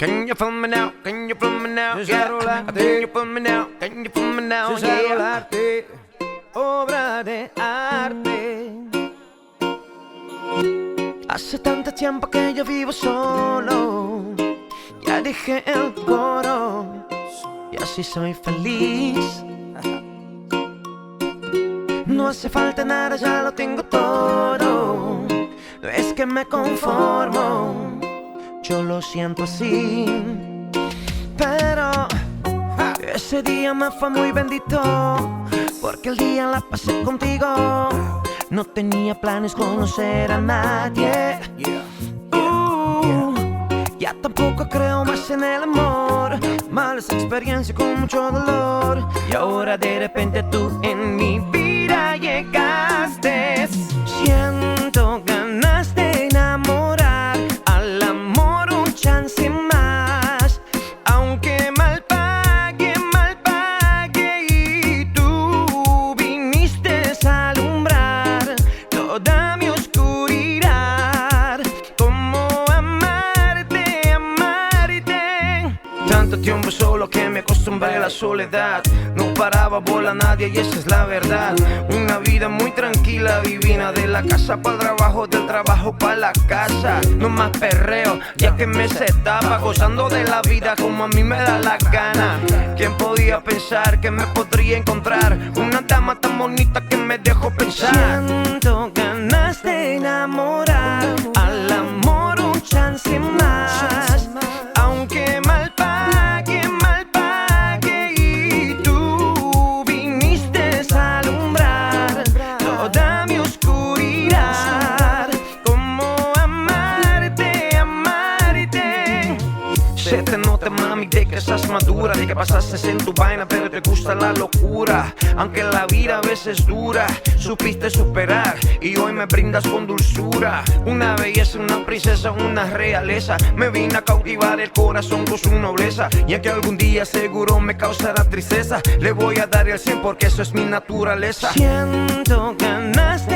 Can you feel me now? Can you feel me now? Cesarolarte. Can you feel me now? Can you feel me now? Cesarolarte, obra de arte. Hace tanto tiempo que yo vivo solo, ya dejé el coro y así soy feliz. No hace falta nada, ya lo tengo todo. No es que me conformo, yo lo siento así. Pero ese día me fue muy bendito, porque el día la pasé contigo. No tenía planes conocer a nadie. Ya tampoco creo más en el amor. Malas experiencias con mucho dolor. Y ahora de repente tú en mi vida llegaste. Siento ganas de enamorar. Al amor un chance más. Aunque mal pague, y tú viniste a alumbrar toda mi oscuridad. Cómo amarte, amarte. Tanto tiempo solo que me acostumbré a la soledad. No paraba bola a nadie y esa es la verdad. Una vida muy tranquila, divina. De la casa para el trabajo, del trabajo para la casa. No más perreo, ya que me setaba, gozando de la vida como a mí me da la gana. ¿Quién podía pensar que me podría encontrar una dama tan bonita que me dejó pensar? Siento ganas de enamorar. Al amor un chance más. Aunque mal pague, y tú viniste a alumbrar toda mi oscuridad. Cómo amarte, amarte. Se te nota, mami, de que estás madura, de que pasaste en tu vaina, pero te gusta la locura. Aunque la vida a veces dura, supiste superar y hoy me brindas con dulzura. Una belleza, una princesa, una realeza. Me vine a cautivar el corazón con su nobleza. Ya que algún día seguro me causará tristeza, le voy a dar el 100 porque eso es mi naturaleza. Siento ganas